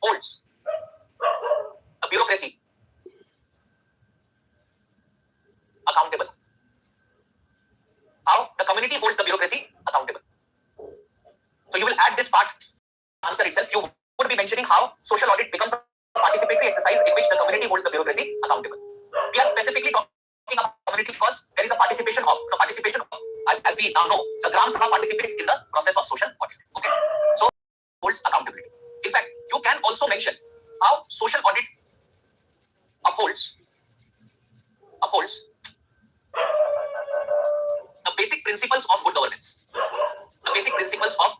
holds the bureaucracy accountable. How the community holds the bureaucracy accountable. So you will add this part answer itself. You would be mentioning how social audit becomes a participatory exercise in which the community holds the bureaucracy accountable. We are specifically talking about community because there is a participation of as we now know, the Gram Sabha participates in the process of social audit. Okay, so holds accountability. In fact, you can also mention how social audit upholds the basic principles of good governance. The basic principles of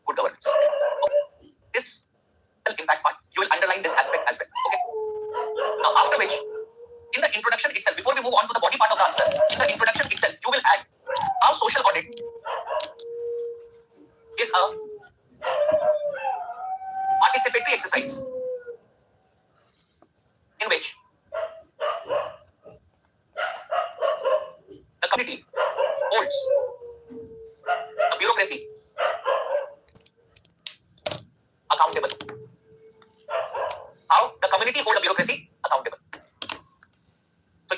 good governance. Okay. This impact part, you will underline this aspect as well. Okay. Now, after which, in the introduction itself, before we move on to the body part of the answer, in the introduction itself, you will add how social audit is a participatory exercise in which the community holds the bureaucracy accountable. How the community holds the bureaucracy accountable. So,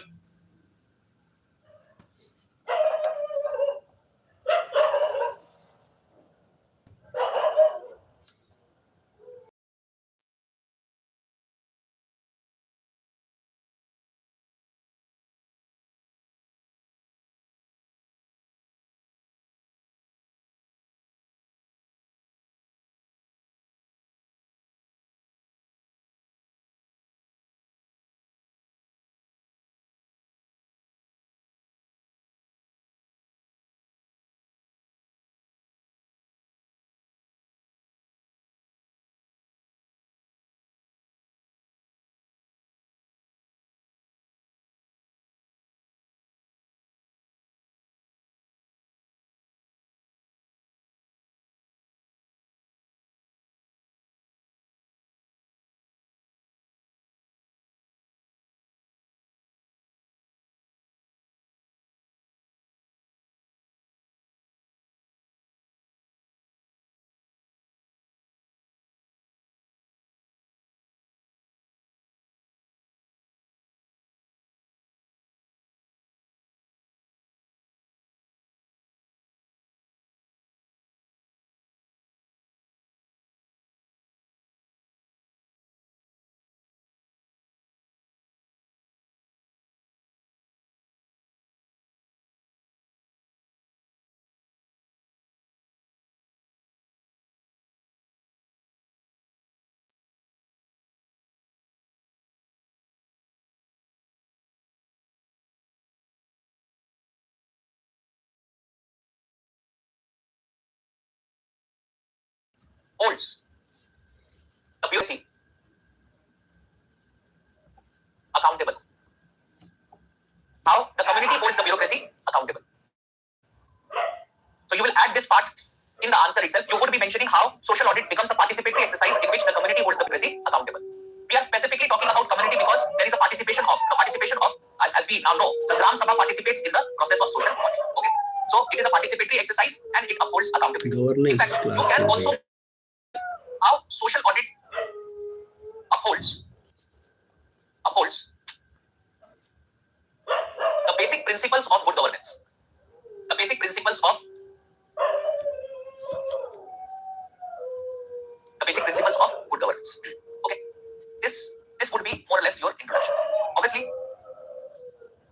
holds the bureaucracy accountable. How the community holds the bureaucracy accountable. So you will add this part in the answer itself. You would be mentioning how social audit becomes a participatory exercise in which the community holds the bureaucracy accountable. We are specifically talking about community because there is a participation of as we now know, the Gram Sabha participates in the process of social audit. Okay, so it is a participatory exercise and it upholds accountability. In fact, you can also how social audit upholds the basic principles of good governance. The basic principles of good governance. Okay, this would be more or less your introduction. Obviously,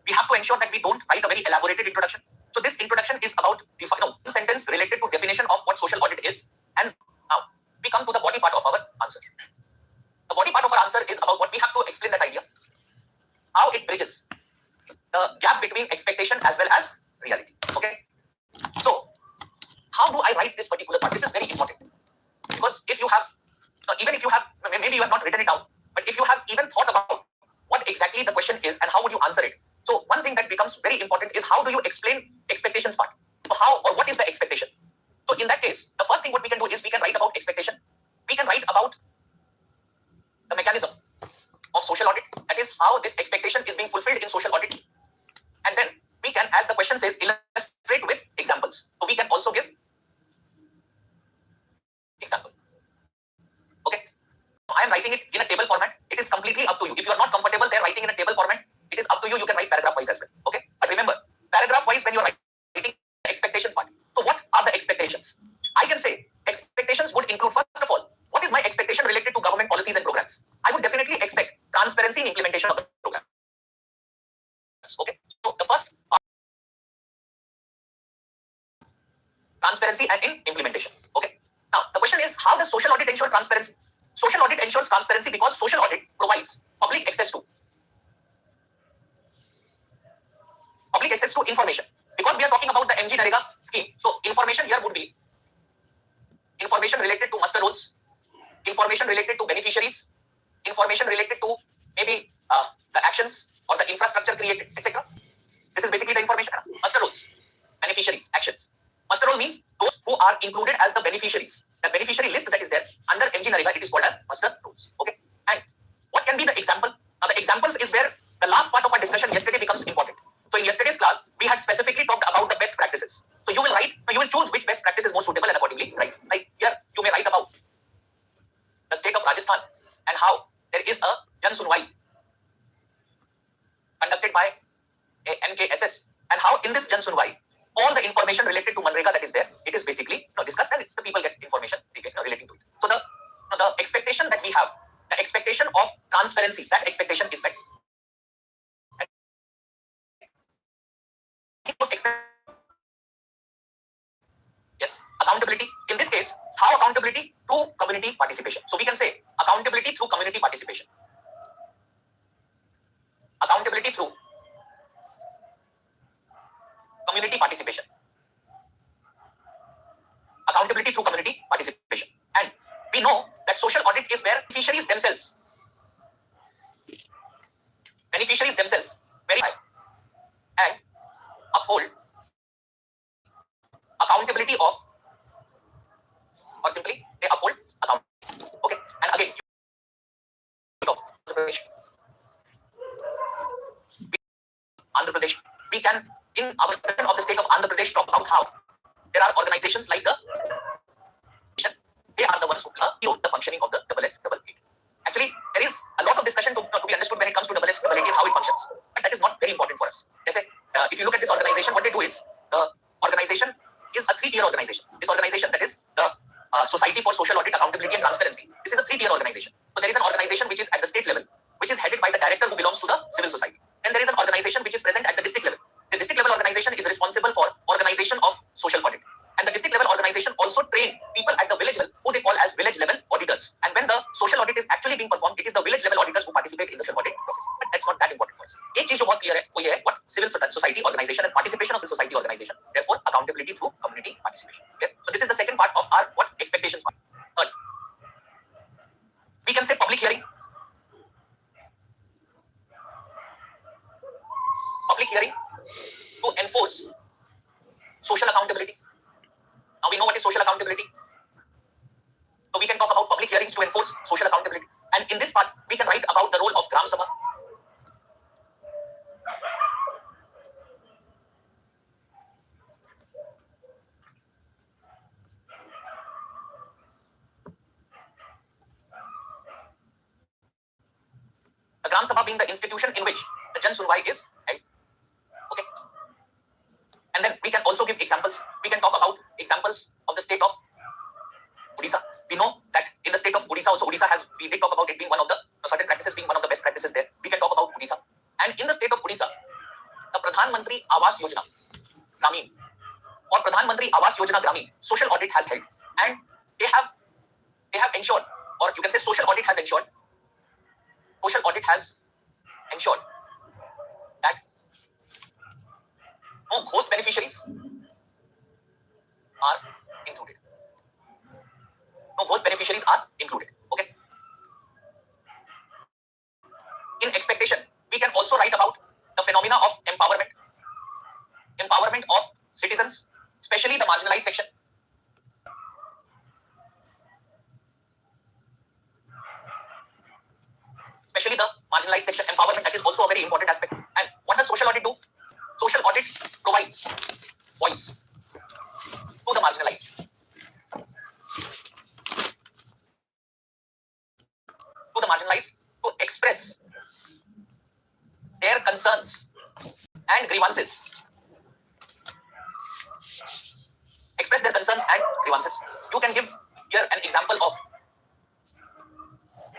we have to ensure that we don't write a very elaborated introduction. So this introduction is about one sentence related to definition of what social audit is, and now we come to the body part of our answer. The body part of our answer is about what we have to explain that idea, how it bridges the gap between expectation as well as reality. Okay, so how do I write this particular part? This is very important because if you have, even if you have, maybe you have not written it down, but if you have even thought about what exactly the question is and how would you answer it. So one thing that becomes very important is how do you explain expectations part? So how or what is the expectation? So in that case, the first thing what we can do is we can write about expectation. We can write about the mechanism of social audit. That is how this expectation is being fulfilled in social audit. And then we can, as the question says, illustrate with examples. So we can also give transparency and in implementation. Okay. Now, the question is, how does social audit ensure transparency? Social audit ensures transparency because social audit provides public access to information. Because we are talking about the MG Narega scheme, so information here would be information related to muster rolls, information related to beneficiaries, information related to maybe the actions or the infrastructure created, etc. This is basically the information. Muster rolls, beneficiaries, actions. Muster roll means those who are included as the beneficiaries. The beneficiary list that is there under MG Narega, it is called as muster rolls. Okay. And what can be the example? Now the examples is where the last part of our discussion yesterday becomes important. So in yesterday's class, we had specifically talked about the best practices. So you will choose which best practice is more suitable and accordingly write. Like here, you may write about the state of Rajasthan and how there is a Jan Sunwai conducted by a MKSS, and how in this Jan Sunwai, all the information related to Manrega that is there, it is basically discussed and the people get information relating to it. So the expectation that we have, the expectation of transparency, that expectation is met. Yes, accountability. In this case, how accountability? Through community participation. So we can say accountability through community participation. Accountability through community participation. Accountability through community participation. And we know that social audit is where beneficiaries themselves verify and uphold accountability of, or simply they uphold accountability. Okay. And again, Andhra Pradesh, we can in our president of the state of Andhra Pradesh talk about how there are organizations like they are the ones who build the functioning of the SS888. Actually, there is a lot of discussion to be understood when it comes to SS888 and how it functions, but that is not very important for us. If you look at this organization, what they do is the organization is a 3-tier organization. This organization, that is the Society for Social Audit, Accountability and Transparency. This is a 3-tier organization. So there is an organization which is at the state level, which is headed by the director who belongs to the civil society. Then there is an organization which is present at the district level. The district level organization is responsible for organization of social audit. And the district level organization also train people at the village level who they call as village level auditors. And when the social audit is actually being performed, it is the village level auditors who participate in the social audit process. But that's not that important for us. एक चीज जो बहुत clear है वो ये है what civil society organization and participation of civil society organization. Therefore, accountability through community participation. Okay? So this is the second part of our what expectations part. Third, we can say public hearing. Public hearing to enforce social accountability. Now we know what is social accountability. So we can talk about public hearings to enforce social accountability. And in this part, we can write about the role of Gram Sabha. The Gram Sabha being the institution in which the Jan Sunwai is held. Okay. And then we can also give examples. We can talk about examples of the state of Odisha. We know that in the state of Odisha also, we did talk about it being one of the certain practices being one of the best practices there. We can talk about Odisha. And in the state of Odisha, the Pradhan Mantri Awas Yojana Gramin or Pradhan Mantri Awas Yojana Gramin social audit has held, and they have ensured, or you can say social audit has ensured that no ghost beneficiaries are included. Okay. In expectation, we can also write about the phenomena of empowerment of citizens, especially the marginalized section. Empowerment, that is also a very important aspect. And what does social audit do? Social audit provides voice to the marginalized, to express their concerns and grievances. You can give here an example of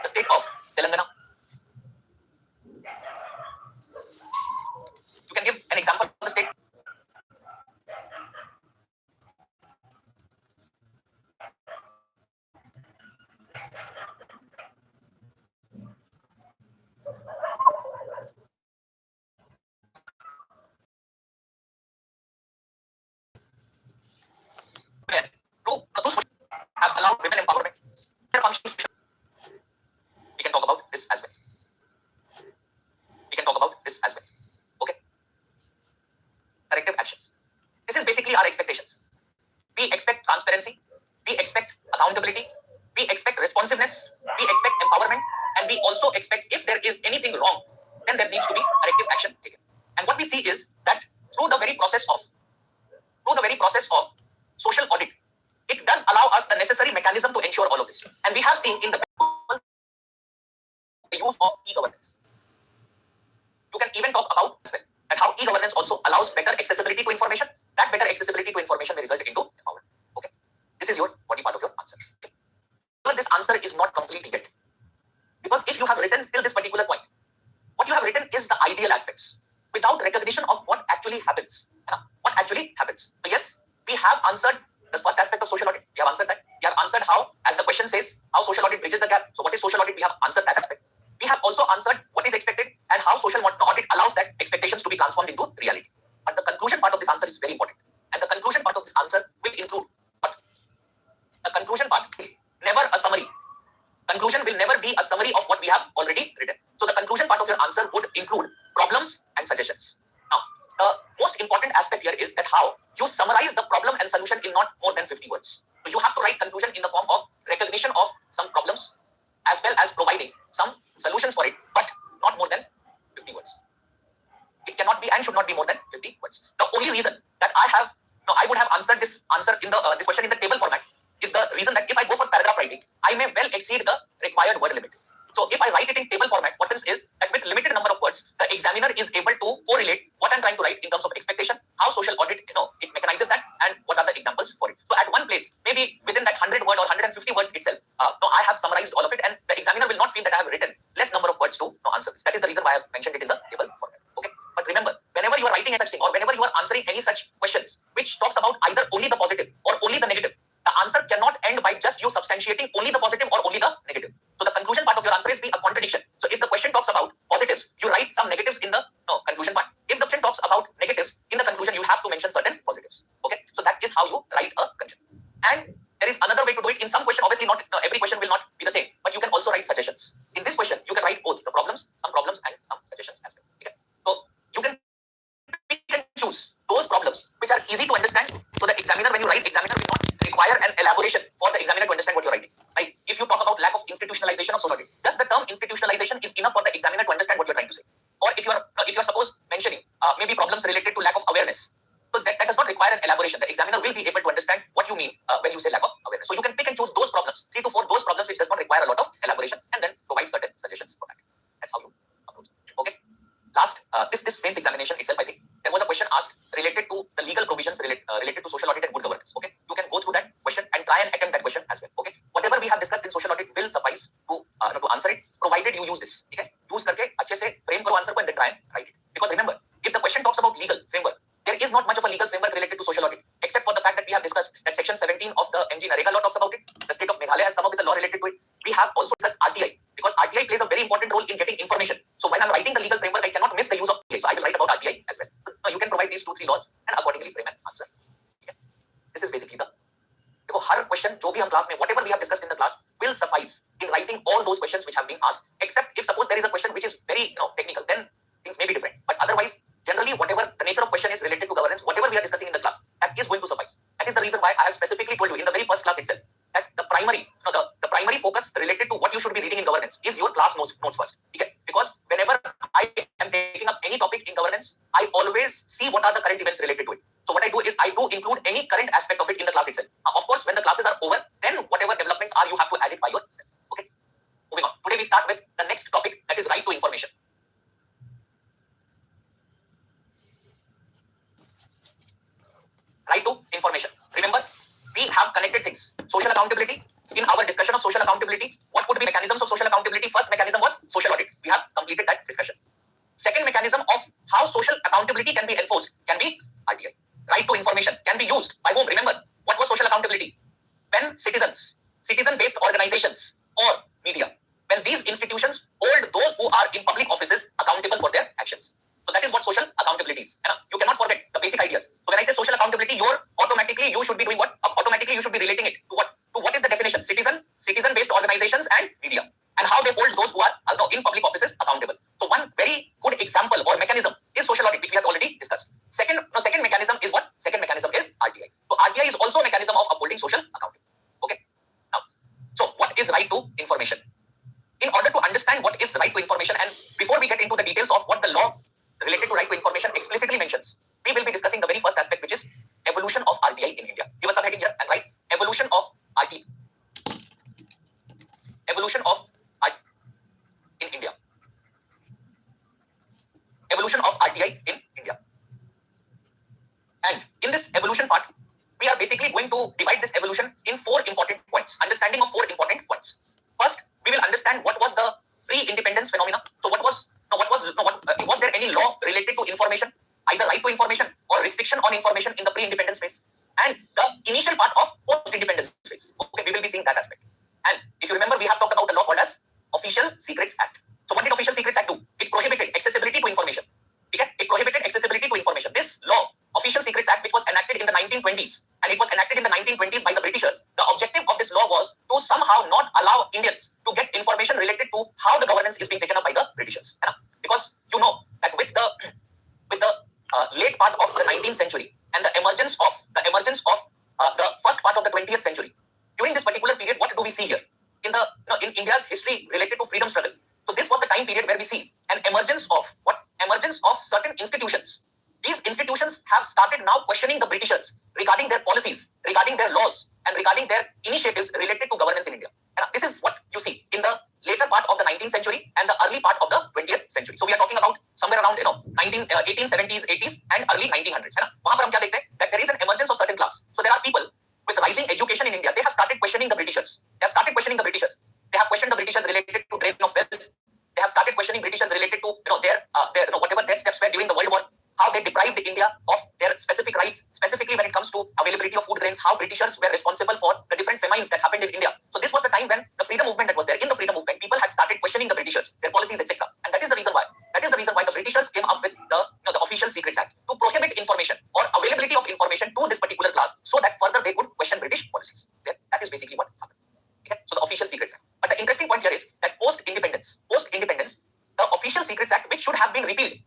the state of Telangana. You can give an example of the state we expect transparency, we expect accountability, we expect responsiveness, we expect empowerment, and we also expect if there is anything wrong, then there needs to be corrective action taken. And what we see is that through the very process of social audit, it does allow us the necessary mechanism to ensure all of this. And we have seen in the use of e-governance. You can even talk about and how e-governance also allows better accessibility to information. That better accessibility to information may result into empowerment. Okay, this is your body part of your answer. Okay. But this answer is not complete yet, because if you have written till this particular point, what you have written is the ideal aspects without recognition of what actually happens. What actually happens? So yes, we have answered the first aspect of social audit. We have answered that. We have answered how, as the question says, how social audit bridges the gap. So what is social audit? We have answered that aspect. We have also answered what is expected and how social audit allows that expectations to be transformed into reality. But the conclusion part of this answer is very important. And the conclusion part of this answer will include what? The conclusion part will never a summary. Conclusion will never be a summary of what we have already written. So the conclusion part of your answer would include problems and suggestions. Now, the most important aspect here is that how you summarize the problem and solution in not more than 50 words. So you have to write conclusion in the form of recognition of some problems as well as providing some solutions for it, but not more than 50 words. It cannot be and should not be more than 50 words. The only reason that I would have answered this answer in the this question in the table format is the reason that if I go for paragraph writing, I may well exceed the required word limit. So if I write it in table format, what happens is that with limited number of words, the examiner is able to correlate what I'm trying to write in terms of expectation, how social audit, it mechanizes that, and what are the examples for it. So at one place, maybe within that 100 word or 150 words itself, I have summarized all of it, and the examiner will not feel that I have written less number of words to answer this. That is the reason why I have mentioned it in the table format. Okay. But remember, whenever you are writing a such thing, or whenever you are answering any such questions, which talks about either only the positive or only the negative, the answer cannot end by just you substantiating only the positive or only the negative. So the conclusion part of your answer is be a contradiction. So if the question talks about positives, you write some negatives in the conclusion part. If the question talks about negatives, in the conclusion you have to mention certain positives. Okay, so that is how you write a conclusion. And there is another way to do it. In some question, obviously not every question will not be the same, but you can also write suggestions. In this question, you can write both the problems, some problems, and some suggestions as well. Okay, so you can choose those problems which are easy to understand. So the examiner, when you write, examiner will not require an elaboration for the examiner to understand what you're writing. Like if you talk about lack of institutionalization of social audit, just the term institutionalization is enough for the examiner to understand what you're trying to say. Or if you're suppose mentioning maybe problems related to lack of awareness, so that does not require an elaboration. The examiner will be able to understand what you mean when you say lack of awareness. So you can pick and choose those problems, 3 to 4 those problems which does not require a lot of elaboration, and then provide certain suggestions for that. That's how you approach it. Okay. Last, this mains examination itself, I think there was a question asked related to the legal provisions related to social audit and good governance. Okay, you can go through that question and try and attempt that question as well. Okay, whatever we have discussed in social audit will suffice to answer it, provided you use this. Okay, use करके अच्छे से frame करो answer को and then try and write it. Because remember, if the question talks about legal framework, there is not much of a legal framework related to social audit, except for the fact that we have discussed that section 17 of the MG Narega law talks about it. The state of Meghalaya has come up with a law related to it. We have also discussed RTI, because RTI plays a very important role in getting information. So when I'm writing the legal framework, I cannot miss the use of RTI. So I will write about RTI as well. So you can provide these 2-3 laws and accordingly frame an answer. Okay. This is basically the. देखो हर question जो भी हम class में whatever we have discussed in the class will suffice in writing all those questions which have been asked. Except if suppose there is a question which is very technical, then things may be different. But otherwise, generally whatever the nature of question is related to governance, whatever we are discussing in the class, that is going to suffice. That is the reason why I have specifically told you in the very first class itself that the primary focus related to what you should be reading in governance is your class notes first. Okay? Because whenever I am taking up any topic in governance, I always see what are the current events related to it. So what I do is I do include any current aspect of it in the class itself. Of course, when the classes are over, then whatever developments are, you have to add it by yourself. Okay. Moving on. Today we start with the next topic, that is right to information. Right to information. Remember, we have connected things. Social accountability. In our discussion of social accountability, what would be mechanisms of social accountability? First mechanism was social audit. We have completed that discussion. Second mechanism of how social accountability can be enforced can be RTI. Right to information can be used by whom? Remember, what was social accountability? When citizen-based organizations or media, when these institutions hold those who are in public offices accountable for their actions. So that is what social accountability is. You cannot forget the basic ideas. So when I say social accountability, you should be doing what? Automatically you should be relating it to what? To what is the definition? Citizen-based organizations and media, and how they hold those who are in public offices accountable. So one very good example or mechanism is social audit, which we have already discussed. Second mechanism is what? Second mechanism is RTI. So RTI is also a mechanism of upholding social accounting. Okay. Now, so what is right to information? In order to understand what is right to information, and before we get into the details of what the law related to right to information explicitly mentions, we will be discussing the very first aspect, which is evolution of RTI in India. Give us a heading here and write evolution of RTI. Evolution of RTI in India. Evolution of RTI in India. And in this evolution part, we are basically going to divide this evolution in 4 important points. Understanding of 4 important points. First, we will understand what was the pre-independence phenomena. So was there any law related to information, either right to information or restriction on information in the pre-independence phase, and the initial part of post-independence phase. Okay, we will be seeing that aspect. And if you remember, we have talked about the law called as Official Secrets Act. So what did Official Secrets Act do? It prohibited accessibility to information. Okay? It prohibited accessibility to information. This law, Official Secrets Act, which was enacted in the 1920s, and it was enacted in the 1920s by the Britishers. The objective of this law was to somehow not allow Indians to get information related to how the governance is being taken up by the Britishers. Because you know that with the late part of the 19th century and the emergence of the first part of the 20th century, during this particular period, what do we see here in India's history related to freedom struggle? So this was the time period where we see an emergence of certain institutions. These institutions have started now questioning the Britishers regarding their policies, regarding their laws, and regarding their initiatives related to governance in India. And this is what you see in the later part of the 19th century and the early part of the 20th century. So we are talking about somewhere around 1870s, 80s, and early 1900s. वहाँ पर हम क्या देखते हैं? That there is an emergence of certain class. So there are people with rising education in India. They have started questioning the Britishers. They have questioned the Britishers related to drain of wealth. They have started questioning Britishers related to their whatever their steps were during the World War, how they deprived India of their specific rights, specifically when it comes to availability of food grains, how Britishers were responsible for the different famines that happened in India. So this was the time when the freedom movement that was there. In the freedom movement, people had started questioning the Britishers, their policies, etc. And that is the reason why. The Britishers came up with the Official Secrets Act to prohibit information or availability of information to this particular class, so that further they could question British policies. Okay? That is basically what happened. Okay? So the Official Secrets Act. But the interesting point here is that post-independence, the Official Secrets Act, which should have been repealed,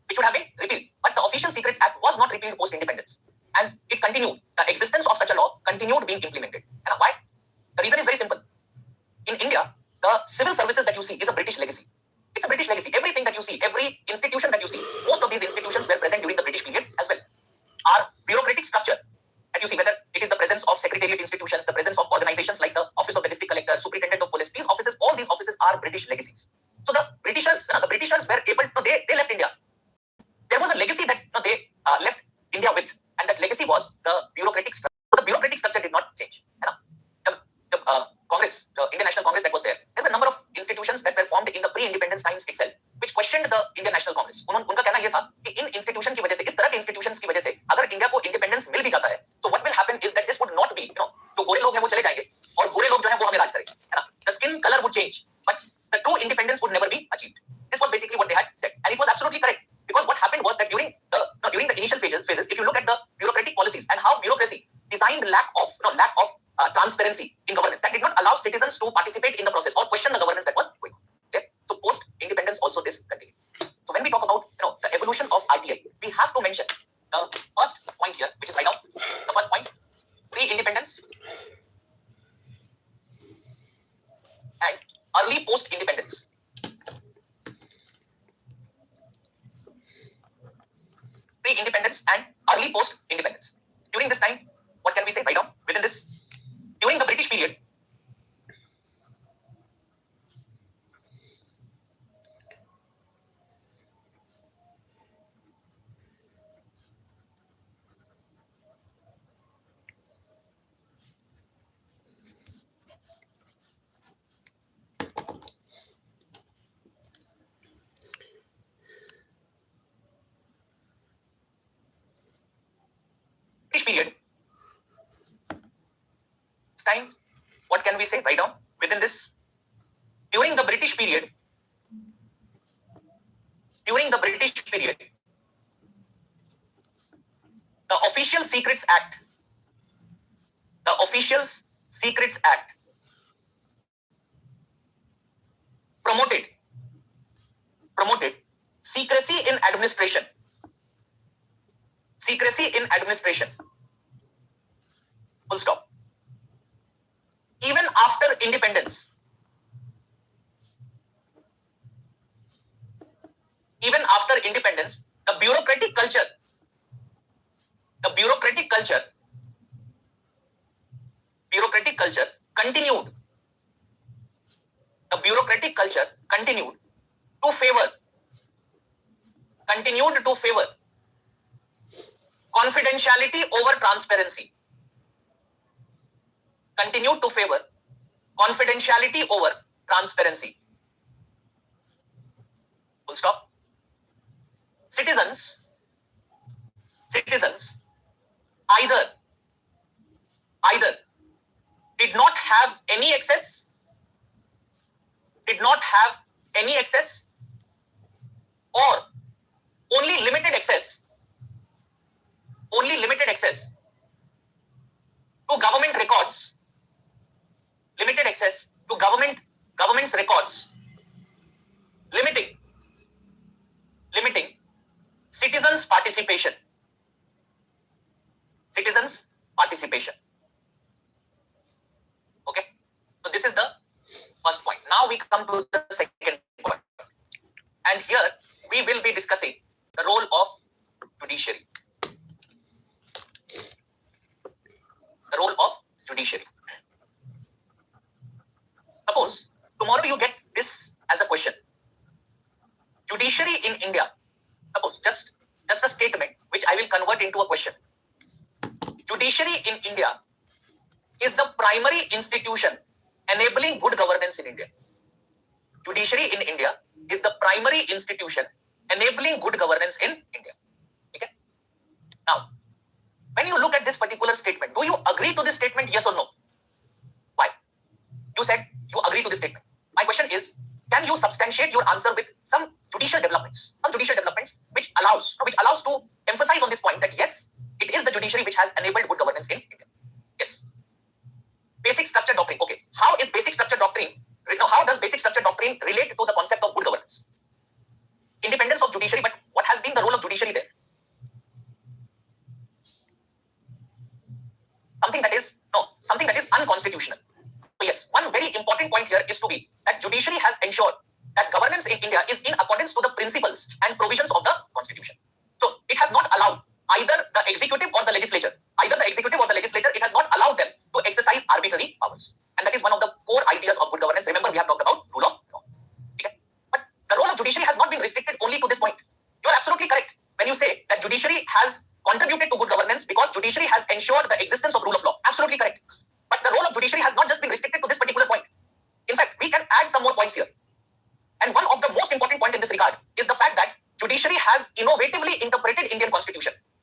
but the Official Secrets Act was not repealed post-independence, and it continued. The existence of such a law continued being implemented. And why? The reason is very simple. In India, the civil services that you see is a British legacy. It's a British legacy. Everything that you see, every institution that you see, most of these institutions were present during the British period as well. Our bureaucratic structure that you see, whether it is the presence of secretariat institutions, the presence of organizations like the Office of the District Collector, Superintendent of Police, all these offices are British legacies. So the Britishers were able to, they left India. There was a legacy that they left India with, and that legacy was the bureaucratic structure. The bureaucratic structure did not change. The Congress, the Indian National Congress that was there were a number of institutions that were formed in the pre-independence times itself, which questioned the Indian National Congress. उनका कहना यह था कि इन institution की वजह से, इस तरह के institutions की वजह से, अगर इंडिया को independence मिल भी जाता है, so what will happen is that this would not be, जो गोरे लोग हैं वो चले जाएंगे और गोरे लोग जो हैं वो हमें राज करेंगे, है ना? The skin color would change, but the true independence would never be achieved. This was basically what they had said, and it was absolutely correct. Because what happened was that during the initial phases, if you look at the bureaucratic policies and how bureaucracy designed lack of transparency in governance, that did not allow citizens to participate in the process or question the governance that was going on. Okay? So post-independence also this continued. So when we talk about the evolution of RTI, we have to mention the first point here, which is right now the first point: pre-independence and early post-independence. Pre-independence and early post-independence. During this time, what can we say right now? Within this, during the British period, time, what can we say right now? Within this, during the British period, the Official Secrets Act, promoted secrecy in administration. Full stop. Even after independence, the bureaucratic culture continued. The bureaucratic culture continued to favor confidentiality over transparency. Continued to favor confidentiality over transparency. Full stop. Citizens either did not have any access or only limited access to government records, government's records, limiting citizens' participation. Okay, so this is the first point. Now we come to the second point, and here we will be discussing the role of judiciary. Suppose tomorrow you get this as a question. Judiciary in India. Suppose just a statement which I will convert into a question. Judiciary in India is the primary institution enabling good governance in India. Judiciary in India is the primary institution enabling good governance in India. Okay? Now, when you look at this particular statement, do you agree to this statement, yes or no? Why? You said you agree to this statement. My question is, can you substantiate your answer with some judicial developments which allows to emphasize on this point that yes, it is the judiciary which has enabled good governance in India. Yes. Basic structure doctrine. Okay. How does basic structure doctrine relate to the concept of good governance? Independence of judiciary, but what has been the role of judiciary there? Something that is unconstitutional. So yes, one very important point here is to be that judiciary has ensured that governance in India is in accordance to the principles and provisions of the Constitution. So it has not allowed either the executive or the legislature, it has not allowed them to exercise arbitrary powers. And that is one of the core ideas of good governance. Remember, we have talked about rule of law. Okay? But the role of judiciary has not been restricted only to this point. You are absolutely correct when you say that judiciary has contributed to good governance because judiciary has ensured the existence of rule of law. Absolutely correct. But the role of judiciary has not just been restricted to this particular point. In fact, we can add some more points here. And one of the most important point in this regard is the fact that judiciary has innovatively interpreted Indian Constitution.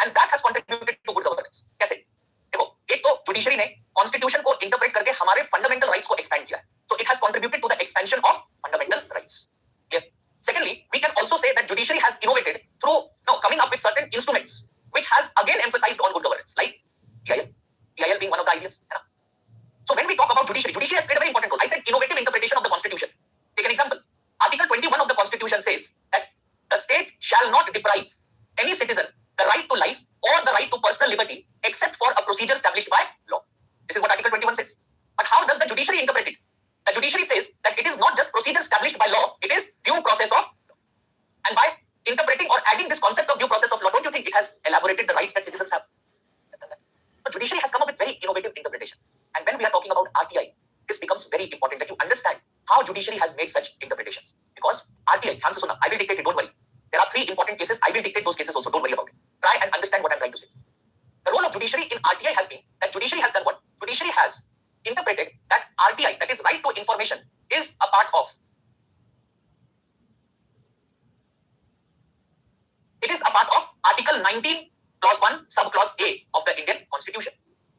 And that has contributed to good governance. कैसे? देखो, एक तो judiciary ने constitution को interpret करके हमारे fundamental rights को expand किया है. So it has contributed to the expansion of fundamental rights. Clear? Secondly, we can also say that judiciary has innovated through coming up with certain instruments which has again emphasized on good governance, like PIL being one of the ideas. So when we talk about judiciary has played a very important role. I said innovative interpretation of the Constitution. Take an example. Article 21 of the Constitution says that the state shall not deprive any citizen the right to life or the right to personal liberty except for a procedure established by law. This is what Article 21 says. But how does the judiciary interpret it? The judiciary says that it is not just procedure established by law, it is due process of law. And by interpreting or adding this concept of due process of law, don't you think it has elaborated the rights that citizens have? The judiciary has come up with very innovative interpretation. And when we are talking about RTI, this becomes very important that you understand how judiciary has made such interpretations. Because RTI, I will dictate it, don't worry. There are 3 important cases. I will dictate those cases also. Don't worry about it. Try and understand what I'm trying to say. The role of judiciary in RTI has been that judiciary has done what? Judiciary has interpreted that RTI, that is right to information, is a part of. It is a part of Article 19, Clause 1, Subclause A of the Indian Constitution.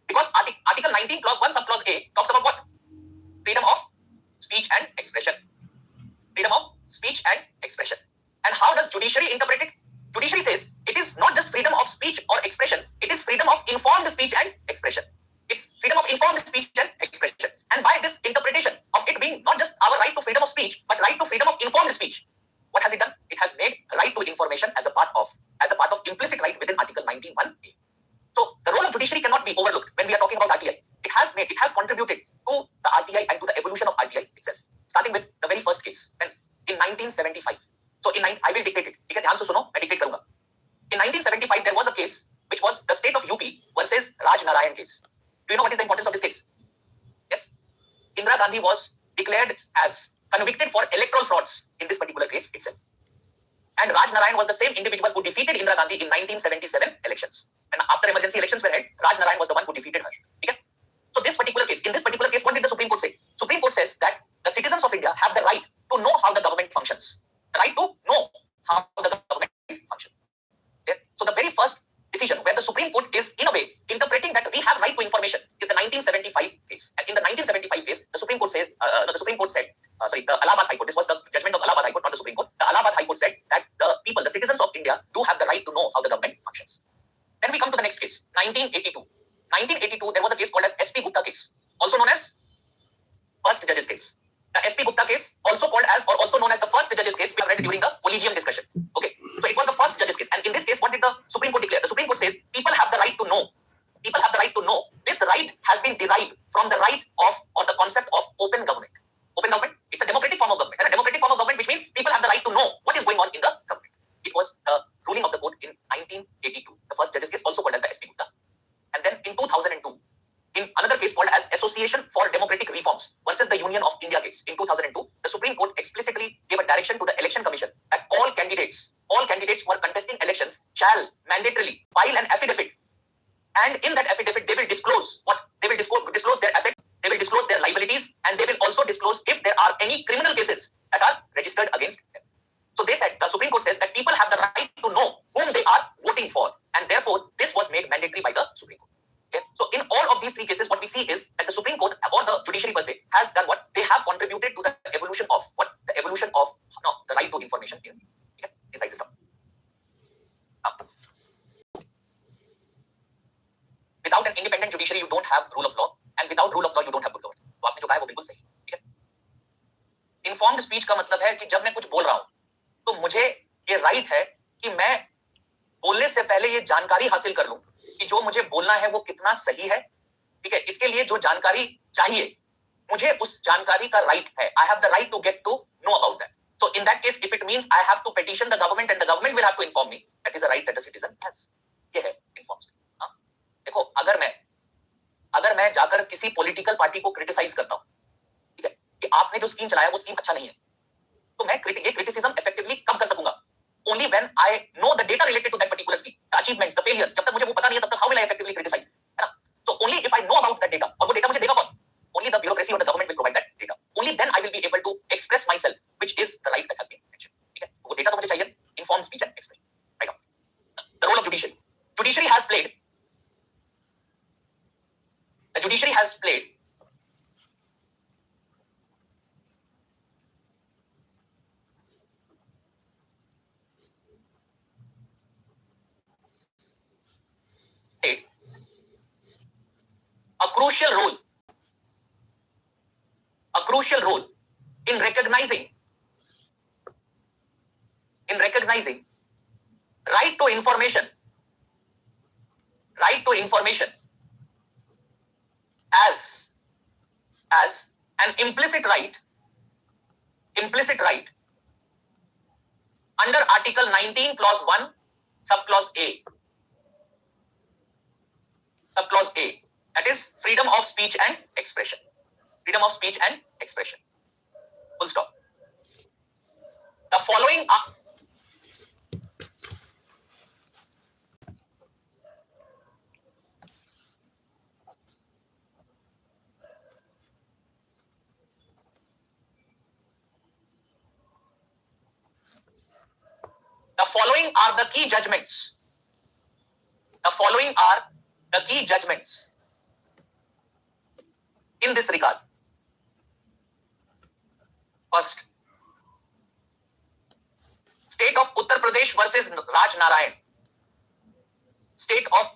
Because Article 19, Clause 1, Subclause A talks about what? Freedom of speech and expression. And how does judiciary interpret it? Judiciary says it is not just freedom of speech or expression, it is freedom of informed speech and expression. It's freedom of informed speech and expression. And by this interpretation of it being not just our right to freedom of speech, but right to freedom of informed speech, what has it done? It has made right to information as a part of implicit right within Article 19(1)(a). So the role of judiciary cannot be overlooked when we are talking about RTI. It has contributed to the RTI and to the evolution of RTI itself. Starting with the very first case, when in 1975. So I will dictate it. ठीक है, ध्यान से सुनो, मैं dictate करूंगा. In 1975, there was a case which was the state of UP versus Raj Narayan case. Do you know what is the importance of this case? Yes. Indira Gandhi was declared as convicted for electoral frauds in this particular case itself. And Raj Narayan was the same individual who defeated Indira Gandhi in 1977 elections. And after emergency elections were held, Raj Narayan was the one who defeated her. Okay? So this particular case, in this particular case, what did the Supreme Court say? Supreme Court says that the citizens of India have the right to know how the government functions. The right to know how the government functions. Okay? So the very first decision where the Supreme Court is, in a way, interpreting that we have right to information is the 1975 case. And in the 1975 case, the Supreme Court said, the Allahabad High Court, this was the judgment of Allahabad High Court, not the Supreme Court. The Allahabad High Court said that the people, the citizens of India, do have the right to know how the government functions. Then we come to the next case, 1982. 1982, there was a case called as SP Gupta case, also known as first judge's case. The SP Gupta case, also called as, or also known as the first judge's case, we have read during the collegium discussion. Okay, so it was the first judge's case. And in this case, what did the Supreme Court declare? The Supreme Court says people have the right to know. People have the right to know. This right has been derived from the right of, or the concept of open government. Open government, it's a democratic form of government. And a democratic form of government, which means people have the right to know what is going on in the government. It was the ruling of the court in 1982. The first judge's case, also called as the SP Gupta. And then in 2002, in another case called as Association for Democratic Reforms versus the Union of India case, in 2002, the Supreme Court explicitly gave a direction to the Election Commission that all candidates who are contesting elections shall mandatorily file an affidavit. And in that affidavit, they will disclose disclose their assets, they will disclose their liabilities, and they will also disclose if there are any criminal cases that are registered against them. So they said, the Supreme Court says that people have the right to know whom they are voting for, and therefore this was made mandatory by the Supreme Court. Okay? So in all of these three cases, what we see is that the Supreme Court, or the judiciary per se, has done what? They have contributed to the evolution of what? The evolution of the right to information. Okay? Please write this down. Without an independent judiciary, you don't have rule of law, and without rule of law, you don't have good government. तो आपने जो कहा है वो बिल्कुल सही है. ठीक है? Informed speech का मतलब है कि जब मैं कुछ बोल रहा हूँ, तो मुझे ये राइट है कि मैं बोलने से पहले ये जानकारी हासिल कर लूं कि जो मुझे बोलना है वो कितना सही है. ठीक है, इसके लिए जो जानकारी चाहिए, मुझे उस जानकारी का राइट है. I have the right to get to know about that. So in that case, if it means I have to petition the government and the government will have to inform me, that is a right that the citizen has. ये है inform. देखो, अगर मैं जाकर किसी political party को criticise करता हूं, ठीक है, कि आपने जो स्कीम चलाया वो स्कीम अच्छा नहीं है, तो मैं ये क्रिटिसिज्म इफेक्टिवली कब कर सकूंगा? Only when I know the data related to that particular scheme, the achievements, the failures. जब तक मुझे वो पता नहीं है, तब तक how will I effectively criticize? है ना? So only if I know about that data, और वो data मुझे देगा कौन? Only the bureaucracy or the government will provide that data. Only then I will be able to express myself, which is the right that has been mentioned. ठीक है? वो data तो मुझे चाहिए, informed speech and expression. Right now, the role of judiciary. Judiciary has played a crucial role in recognizing right to information as an implicit right under Article 19 clause 1 subclause A, that is freedom of speech and expression. Full stop. The following are the key judgments. In this regard. First, State of Uttar Pradesh versus Raj Narayan. State of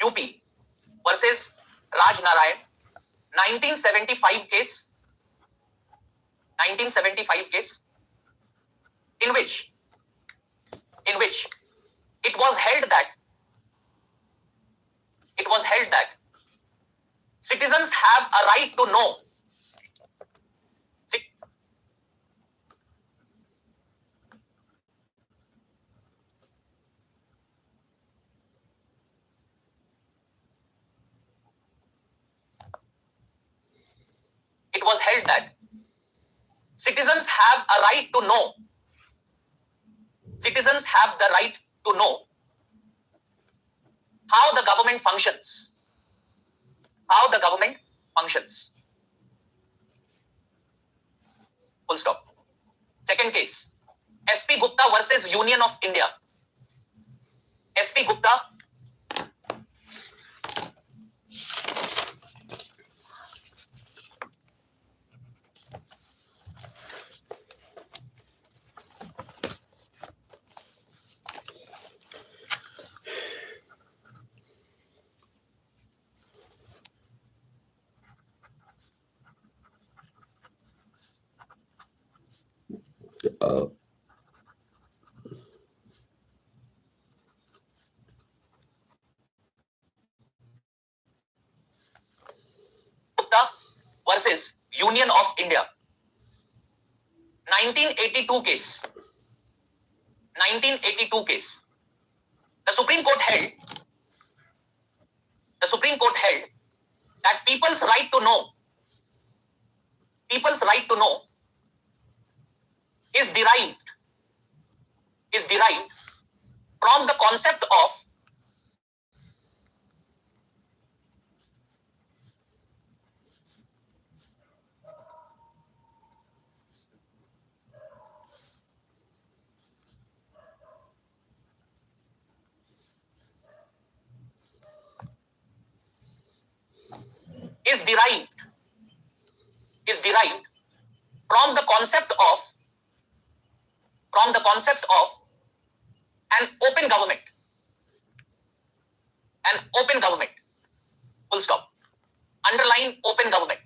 UP versus Raj Narayan, 1975 case, 1975 case, in which it was held that citizens have a right to know. It was held that citizens have a right to know. Citizens have the right to know how the government functions. How the government functions. Full stop. Second case, SP Gupta versus Union of India. SP Gupta versus Union of India, 1982 case. 1982 case. The Supreme Court held that people's right to know is derived from the concept of from the concept of an open government. Full stop. Underline open government.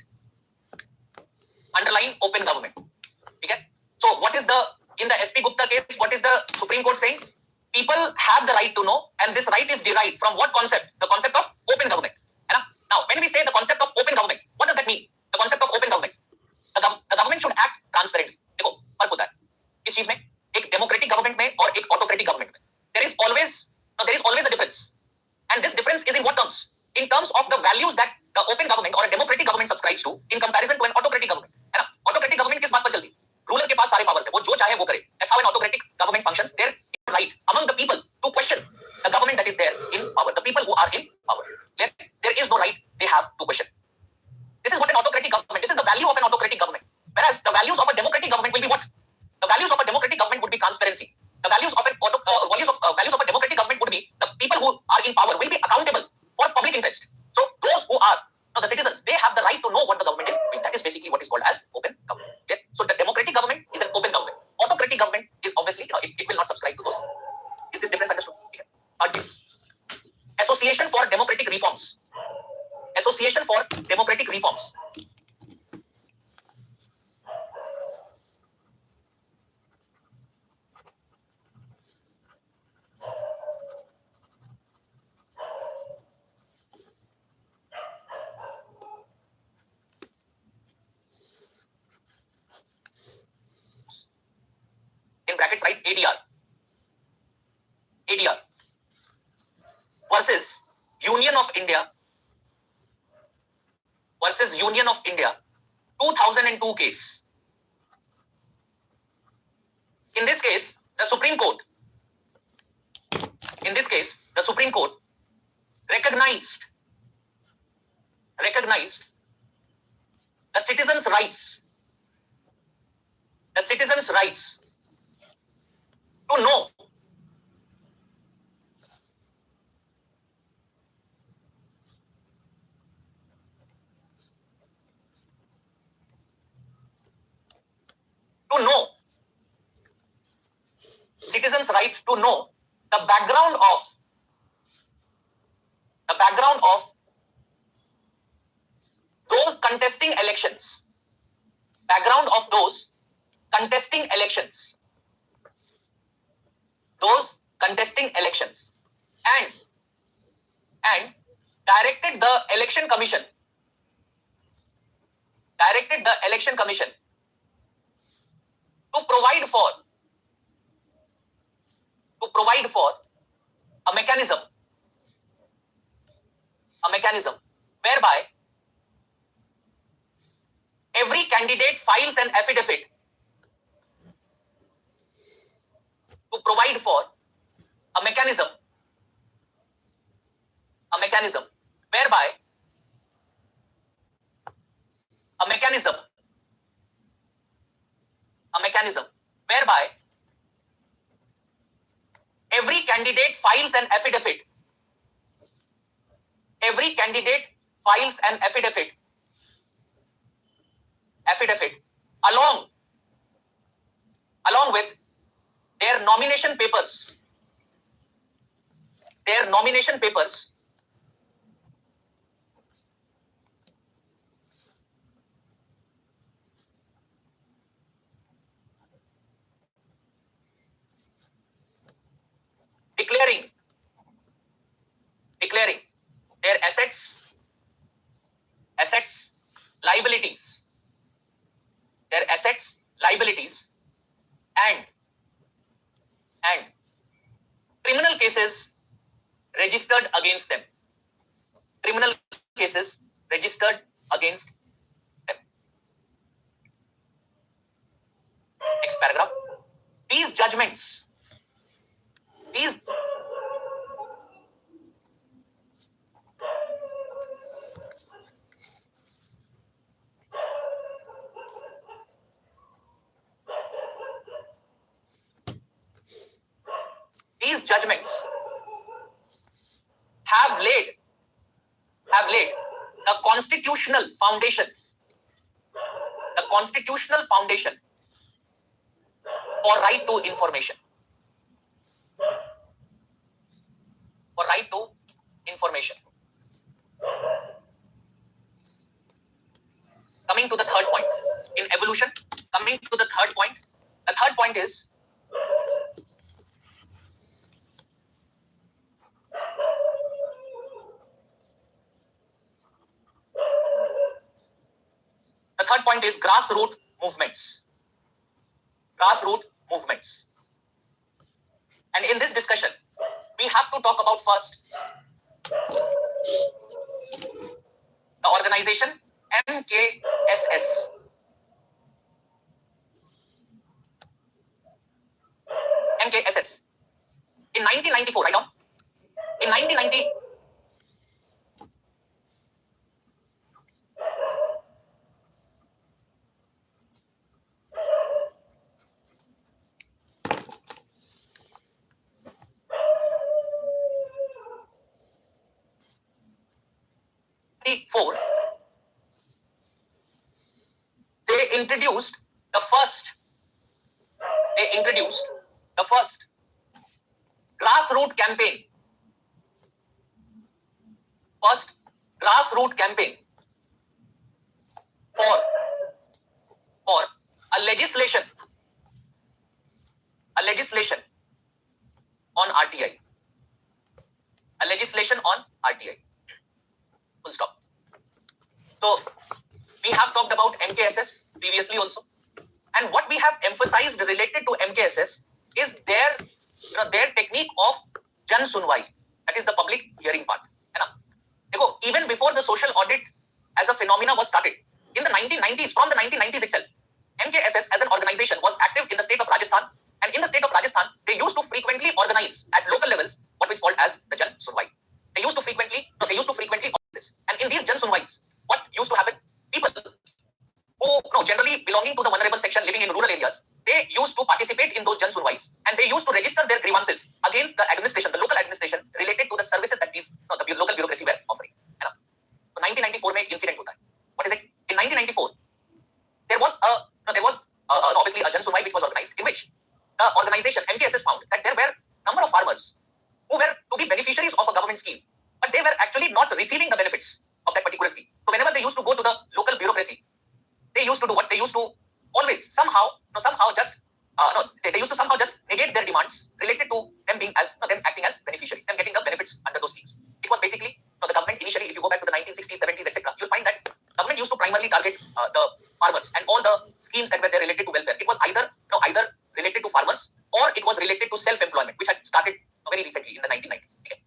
Okay? So what is in the SP Gupta case, what is the Supreme Court saying? People have the right to know, and this right is derived from what concept? The concept of open government. Now, when we say the concept of open government, what does that mean? The concept of open government. The government should act transparently. देखो फर्क होता है इस चीज में, एक democratic government में और एक ऑटोक्रेटिक गवर्नमेंट में. There is always a difference, and this difference is in what terms? In terms of the values that the open government or a democratic government subscribes to, in comparison to an autocratic government. है ना? Autocratic government किस बात पर चलती है? Ruler के पास सारे powers है, वो जो चाहे वो करे. That's how an autocratic government functions. There is right among the people to question the government that is there in power. The people who are in power. There is no right they have to question. This is what an autocratic government. This is the value of an autocratic government. Whereas the values of a democratic government will be what? The values of a democratic government would be transparency. The values of a democratic government would be the people who are in power will be accountable for public interest. So those who are the citizens, they have the right to know what the government is doing. That is basically what is called as open government. Okay? So the democratic government is an open government. Autocratic government is obviously it will not subscribe to those. Is this difference understood? Okay. Third case. Association for Democratic Reforms. Association for Democratic Reforms. In brackets, write ADR. ADR versus Union of India 2002 case. In this case, the Supreme Court recognized the citizens' rights to know citizens' rights to know the background background of those contesting elections, background of those contesting elections, those contesting elections, and directed the election commission, to provide for a mechanism whereby every candidate files an affidavit, to provide for a mechanism whereby every candidate files an affidavit, along with their nomination papers, declaring their assets, liabilities, and criminal cases registered against them. Next paragraph. These judgments, have laid the constitutional foundation for right to information. Coming to the third point in evolution. The third point is grassroots movements. And in this discussion, we have to talk about first the organization MKSS. In 1994, right now, in 1990, they introduced the first grassroots campaign. For a legislation on RTI. Full stop. So we have talked about MKSS previously also, and what we have emphasized related to MKSS is their technique of Jan Sunwai, that is the public hearing part. Even before the social audit as a phenomena was started in the 1990s, from the 1990s itself, MKSS as an organization was active in the state of Rajasthan, and in the state of Rajasthan, they used to frequently organize at local levels what is called as the Jan Sunwai. They used to frequently organize this, and in these Jan Sunwais, what used to happen? People who generally belonging to the vulnerable section living in rural areas, they used to participate in those Jan Sunwais, and they used to register their grievances against the administration, the local administration, related to the services that the local bureaucracy were offering. So 1994 में incident होता है. What is it? In 1994, there was obviously a Jan Sunwai which was organized, in which the organization MKSS found that there were number of farmers who were to be beneficiaries of a government scheme, but they were actually receiving the benefits of that particular scheme. So whenever they used to go to the local bureaucracy, they used to do what? They used to always they used to somehow just negate their demands related to them being as them acting as beneficiaries, them getting the benefits under those schemes. It was basically the government initially, if you go back to the 1960s, 70s, etc., you'll find that government used to primarily target the farmers, and all the schemes that were there related to welfare. It was either related to farmers or it was related to self-employment, which had started very recently in the 1990s. Okay?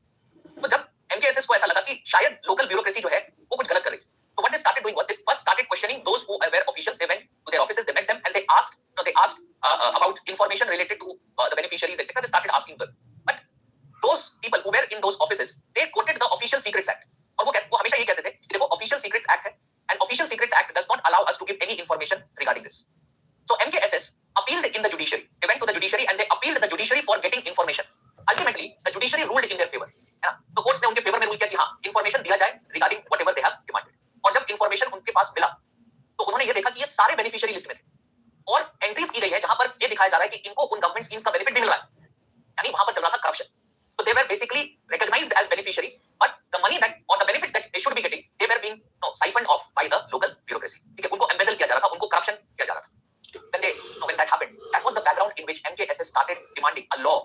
तो जब MKSS को ऐसा लगा कि शायद local bureaucracy जो है वो कुछ गलत कर रही है, so what they started doing was they first started questioning those who were officials. They went to their offices, they met them, and they asked about information related to the beneficiaries, etc. They started asking them, but those people who were in those offices, they quoted the Official Secrets Act. और वो हमेशा ये कहते थे कि देखो Official Secrets Act है, and Official Secrets Act does not allow us to give any information regarding this. So MKSS appealed in the judiciary. They went to the judiciary and they appealed the judiciary for getting information. Ultimately, the judiciary ruled in their favor. तो courts ने उनके favour में rule किया कि हाँ, information दिया जाए regarding whatever they have demanded. और जब इंफॉर्मेशन उनके पास मिला तो उन्होंने ये देखा कि ये सारे बेनिफिशियरी लिस्ट में थे और एंट्रीज की गई है जहां पर ये दिखाया जा रहा है कि इनको उन गवर्नमेंट स्कीम्स का बेनिफिट भी मिल रहा है, यानी वहां पर चल रहा था corruption. So they were basically recognized as beneficiaries, but the money that or the benefits that they should be getting, they were being siphoned off by the local bureaucracy. ठीक है, उनको embezzle किया जा रहा था, उनको corruption किया जा रहा था. When that happened, that was the background in which MKSS started demanding a law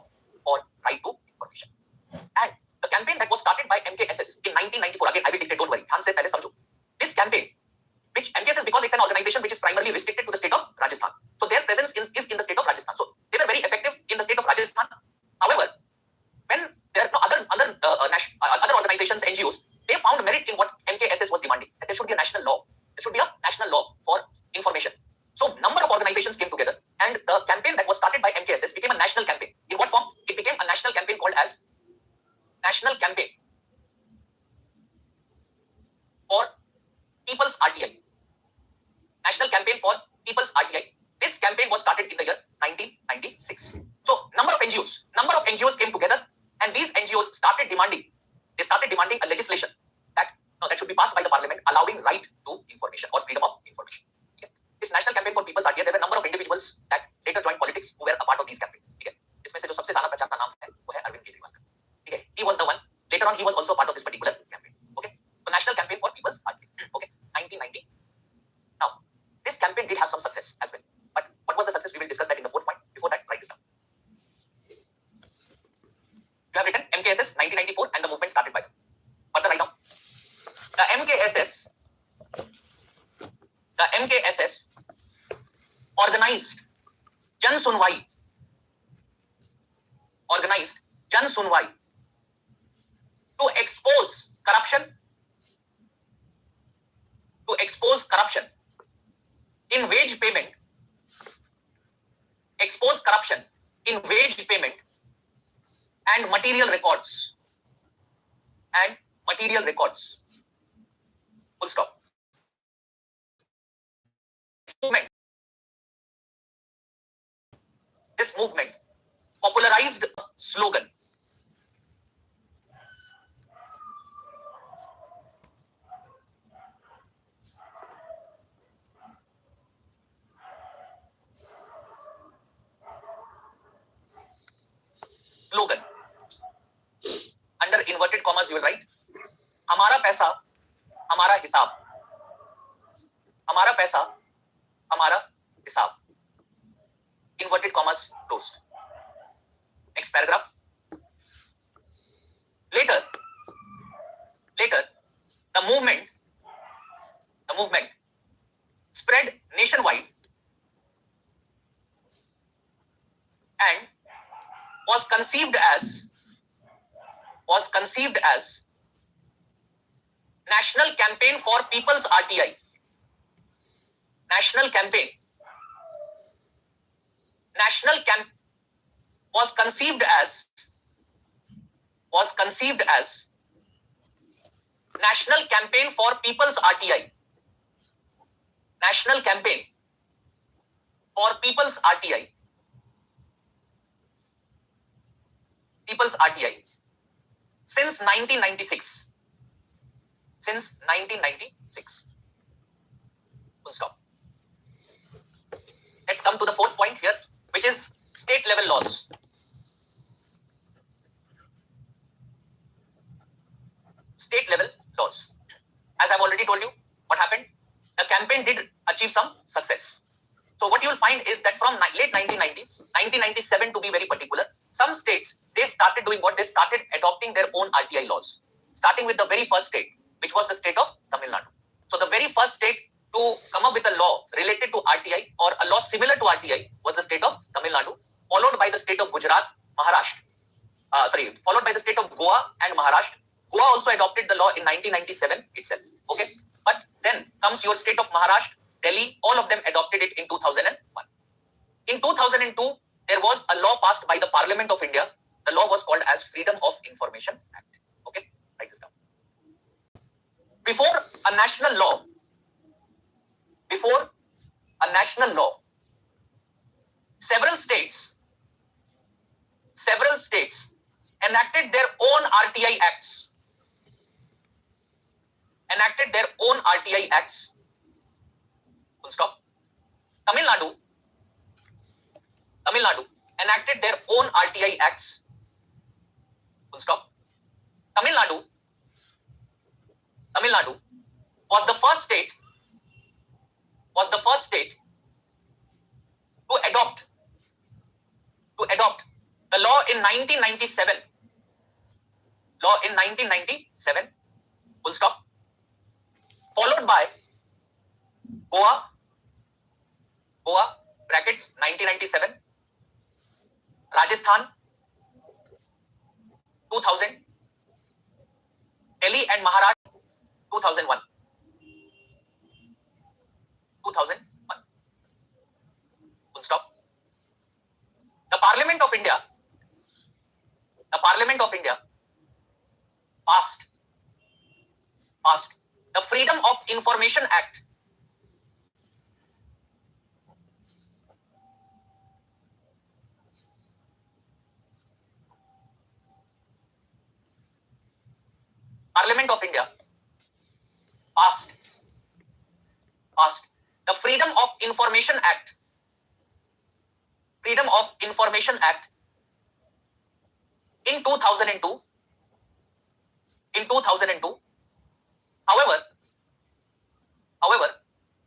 for right to information. And the campaign that was started by MKSS in 1994, again I will dictate, don't worry, ध्यान से पहले समझो. This campaign, which MKSS, because it's an organization which is primarily restricted to the state of Rajasthan, so their presence is in the state of Rajasthan. So they were very effective in the state of Rajasthan. However, when there are no other organizations, NGOs, they found merit in what MKSS was demanding, that there should be a national law. There should be a national law for information. So number of organizations came together, and the campaign that was started by MKSS became a national campaign. In what form? It became a national campaign called as National Campaign for People's RTI. National Campaign for People's RTI. This campaign was started in the year 1996. So number of NGOs came together, and these NGOs started demanding a legislation that should be passed by the parliament, allowing right to information or freedom of information. Okay. This National Campaign for People's RTI, there were a number of individuals that later joined politics who were a part of these campaigns. Okay. इसमें से जो सबसे ज़्यादा पहचाना नाम है वो है अरविंद केजरीवाल का. Okay. He was the one. Later on, he was also a part of this particular campaign. Okay. So National Campaign for People's RTI. Okay. 1990. Now, this campaign did have some success as well. But what was the success? We will discuss that in the fourth point. Before that, write this down. You have written MKSS 1994 and the movement started by them. Further write down. The MKSS organized Jan Sunwai to expose corruption in wage payment, and material records. Full stop. This movement popularized a slogan. Under inverted commas you will write, हमारा पैसा हमारा हिसाब, हमारा पैसा हमारा हिसाब, inverted commas closed. Next paragraph. Later the movement spread nationwide and was conceived as National Campaign for People's RTI. Was conceived as National Campaign for People's RTI. National Campaign for People's RTI. People's RTI. Since 1996. Full stop. Let's come to the fourth point here, which is state level laws. State level laws. As I've already told you, what happened? The campaign did achieve some success. So what you will find is that from late 1990s, 1997 to be very particular, some states, they started doing what? They started adopting their own RTI laws, starting with the very first state, which was the state of Tamil Nadu. So the very first state to come up with a law related to RTI or a law similar to RTI was the state of Tamil Nadu, followed by the state of Gujarat, followed by the state of Goa and Maharashtra. Goa also adopted the law in 1997 itself. Okay, but then comes your state of Maharashtra, Delhi, all of them adopted it in 2001. In 2002, there was a law passed by the Parliament of India. The law was called as Freedom of Information Act. Okay, write this down. Before a national law, several states enacted their own RTI acts. Full stop. Tamil Nadu enacted their own RTI acts. Full stop. Tamil Nadu was the first state to adopt the law in 1997. Full stop. Followed by Goa, brackets 1997, Rajasthan 2000, Delhi and Maharashtra 2001. Full stop. The Parliament of India passed the Freedom of Information Act. Parliament of India passed the Freedom of Information Act. In 2002. However,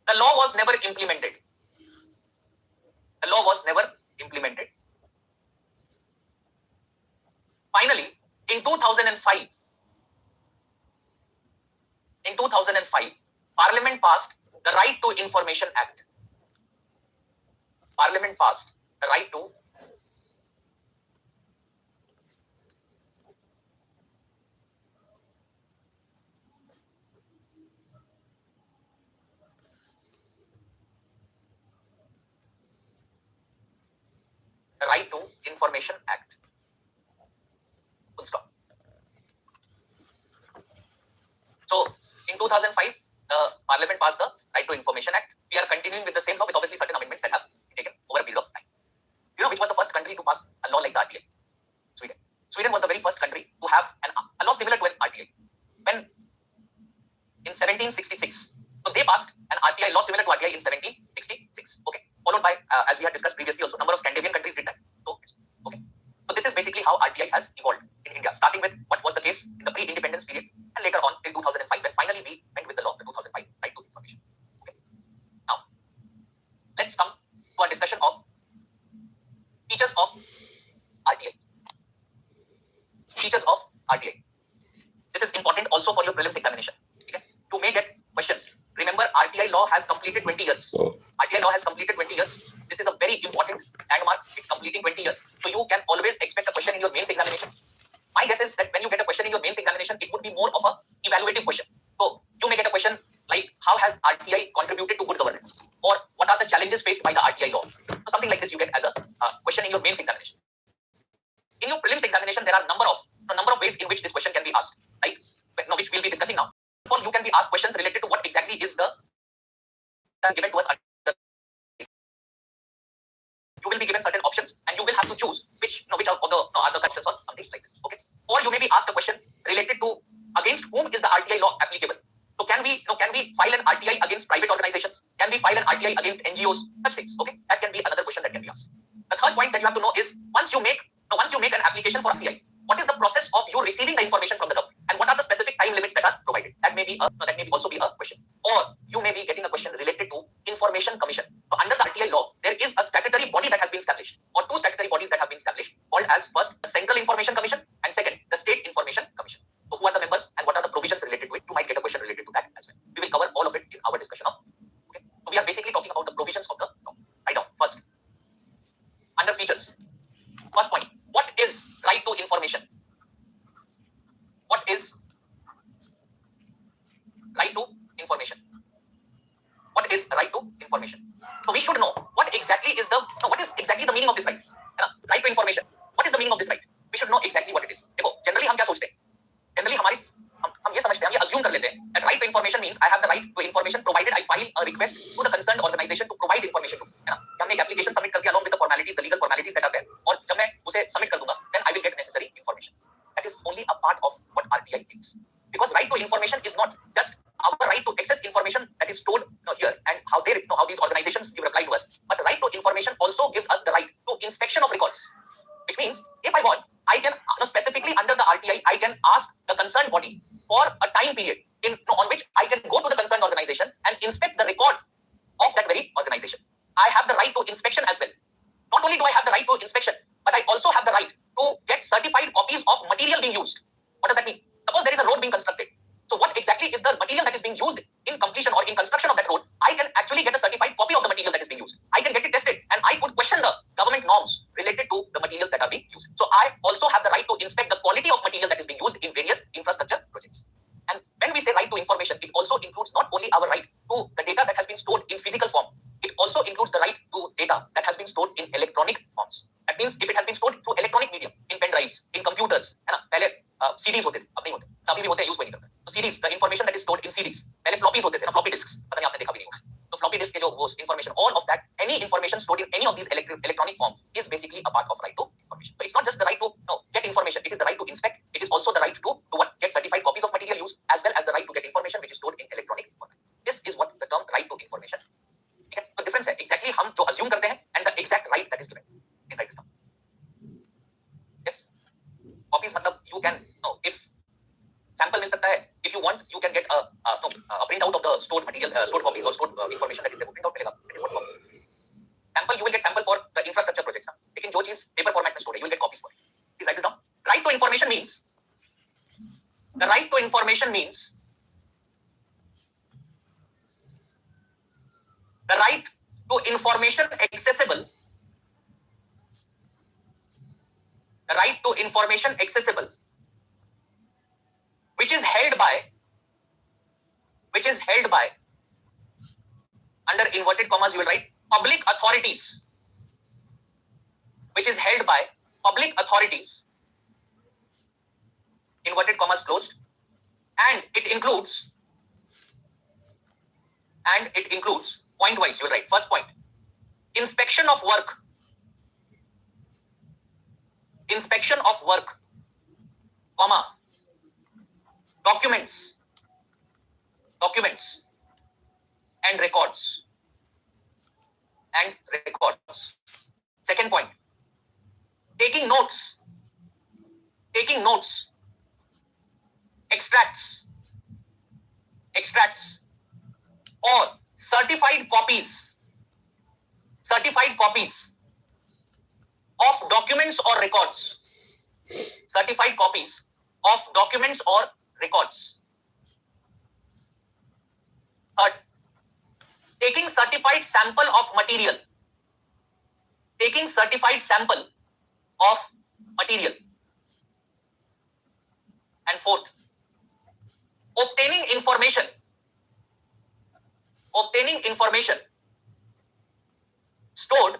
the law was never implemented. Finally, in 2005, Parliament passed the Right to Information Act. Right to Information Act. Full stop. So, in 2005, the Parliament passed the Right to Information Act. We are continuing with the same law with obviously certain amendments that have been taken over a period of time. You know which was the first country to pass a law like the RTI? Sweden. Sweden was the very first country to have a law similar to an RTI. When in 1766, so they passed an RTI law similar to RTI in 1766. Okay, followed by, as we had discussed previously, also number of Scandinavian countries did that. So, okay, so this is basically how RTI has evolved in India, starting with what was the case in the pre-independence period, and later on till 2005, when finally we went with the law, the 2005 Right to Information. Okay, now let's come to a discussion of features of RTI. This is important also for your prelims examination. Okay, you may get questions. Remember, RTI law has completed 20 years. This is a very important landmark. It's completing 20 years. So you can always expect a question in your mains examination. My guess is that when you get a question in your mains examination, it would be more of a evaluative question. So you may get a question like, how has RTI contributed to good governance? Or what are the challenges faced by the RTI law? So something like this you get as a question in your mains examination. In your prelims examination, there are a number of ways in which this question can be asked, right? Which we'll be discussing now. For you can be asked questions related to what exactly is the given to us. You will be given certain options, and you will have to choose which are the other options or something like this. Okay. Or you may be asked a question related to against whom is the RTI law applicable. So can we file an RTI against private organizations? Can we file an RTI against NGOs? Such things. Okay. That can be another question that can be asked. The third point that you have to know is once you make an application for RTI, what is the process of you receiving the information from the government, and what are the specific time limits that are provided? That First point, what is right to information? What is right to information? What is right to information? So we should know what exactly the meaning of this right. Right to information. What is the meaning of this right? We should know exactly what it is. देखो, generally हम क्या सोचते हैं? Generally हम ये समझते हैं, हम ये assume कर लेते हैं that right to information means I have the right to information provided I file a request to the concerned organization to provide information to me. है ना? हमने एक application submit कर दिया along with the formalities, the legal formalities that are there. और जब मैं उसे submit कर दूंगा, then I will get necessary information. That is only a part of what RTI means. Because right to information is not just our right to access information that is stored here and how these organizations give reply to us. But right to information also gives us the right to inspection of records. Which means if I want, I can specifically under the RTI, I can ask the concerned body for a time period on which I can go to the concerned organization and inspect the record of that very organization. I have the right to inspection as well. Not only do I have the right to inspection, but I also have the right to get certified copies of material being used. What does that mean? Suppose there is a road being constructed. So what exactly is the material that is being used in completion or in construction of that road? I can actually get a certified copy of the material that is being used. I can get it tested and I could question the government norms related to the materials that are being used. So I also have the right to inspect the quality of material that is being used in various infrastructure projects. And when we say right to information, it also includes not only our right to the data that has been stored in physical form, it also includes the right to data that has been stored in electronic forms. That means if it has been stored through electronic medium, in pen drives, in computers, है ना? पहले CDs होते थे, अब नहीं होते, कभी भी होते हैं, यूज कोई नहीं करता. तो CDs, the information that is stored in CDs, पहले floppies होते थे ना, floppy disks, पता नहीं आपने देखा भी नहीं होगा. तो floppy disk के जो वो information, all of that, any information stored in any of these electronic form is basically a part of right to information. So it's not just the right to get information, it is the right to inspect, it is also the right to do what? Get certified copies of material used, as well as the right to get information which is stored in electronic format. This is what the term right to information. ठीक है? तो difference है exactly हम जो assume करते हैं and the exact right that is given. This right is now. Yes. Copies मतलब you can if sample मिल सकता है, if you want you can get a print out of the stored material, stored copies or stored information that is there, print out मिलेगा. That is what copies. Sample you will get sample for the infrastructure projects. लेकिन जो चीज paper format में stored है you will get copies for it. Please write this down. Right to information means the right to information means the right to information accessible. The right to information accessible, which is held by under inverted commas you will write public authorities, which is held by public authorities, inverted commas closed, and it includes point wise you will write first point, inspection of work, comma, documents and records. Second point, taking notes, extracts or certified copies of documents or records. Certified copies of documents or records. Third, taking certified sample of material. And fourth, obtaining information stored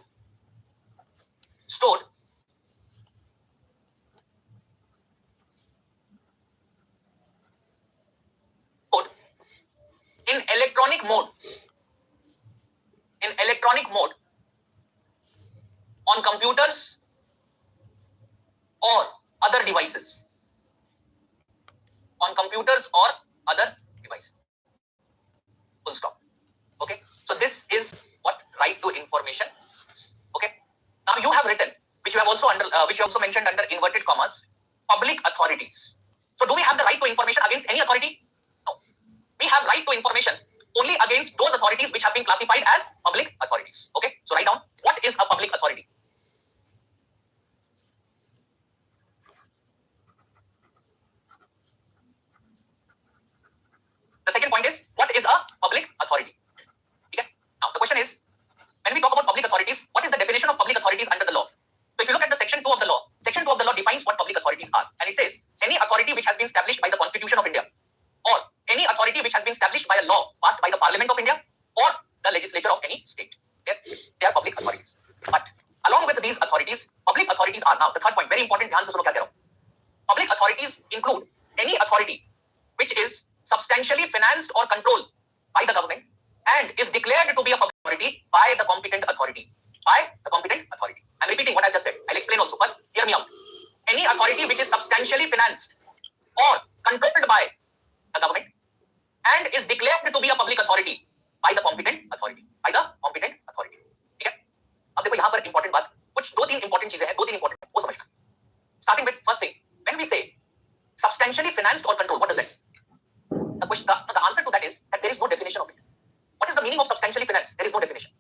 in electronic mode on computers or other devices. Full stop. Okay, so this is what right to information is. Okay, now you have written, which you have also mentioned under inverted commas, public authorities. So do we have the right to information against any authority? No. We have right to information only against those authorities which have been classified as public authorities. Okay, so write down, what is a public authority? The second point is, what is a public authority? Okay. Now the question is, when we talk about public authorities, what is the definition of public authorities under the law? So if you look at the section 2 of the law, are. Now, the third point, very important, ध्यान से सुनो क्या कह रहा हूँ. Public authorities include any authority which is substantially financed or controlled by the government and is declared to be a public authority by the competent authority. By the competent authority. I'm repeating what I just said. I'll explain also. First, hear me out. Any authority which is substantially financed or controlled by the government and is declared to be a public authority by the competent authority. By the competent authority. ठीक है? अब देखो यहाँ पर important बात, कुछ दो तीन important चीजें हैं, दो तीन important वो समझना. Starting with first thing, when we say substantially financed or controlled, what does that mean? The answer to that is that there is no definition of it. What is the meaning of substantially financed? There is no definition.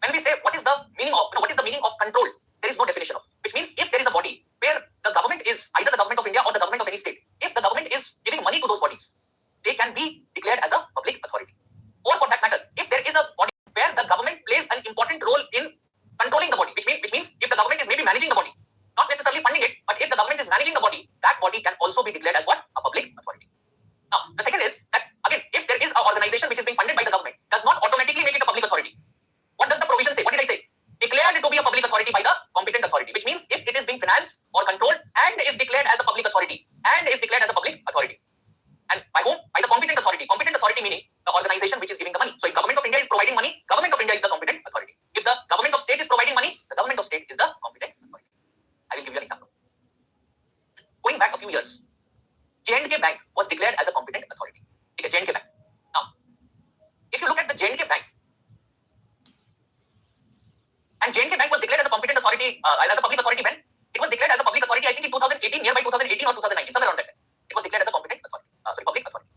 When we say what is the meaning of control, there is no definition of it. Which means if there is a body where the government is either the government of India or the government of any state, if the government is giving money to those bodies, they can be declared as a public authority. Or for that matter, if there is a body where the government plays an important role in controlling the body, which means if the government is maybe managing the body, not necessarily funding it, but if the government is managing the body, that body can also be declared as what? A public authority. Now, the second is that again, if there is an organization which is being funded by the government, does not automatically make it a public authority. What does the provision say? What did I say? Declared to be a public authority by the competent authority, which means if it is being financed or controlled and is declared as a public authority, and by whom? By the competent authority. Competent authority meaning the organization which is giving the money. So if government of India is providing money, government of India is the competent authority. If the government of state is providing money, the government of state is the competent authority. I will give you an example. Going back a few years, J&K Bank was declared as a competent authority. Okay, J&K Bank. Now, if you look at the J&K Bank, and J&K Bank was declared as a competent authority, as a public authority when it was declared as a public authority, I think in 2018, nearby 2018 or 2019, somewhere around that time. It was declared as a competent authority, public authority.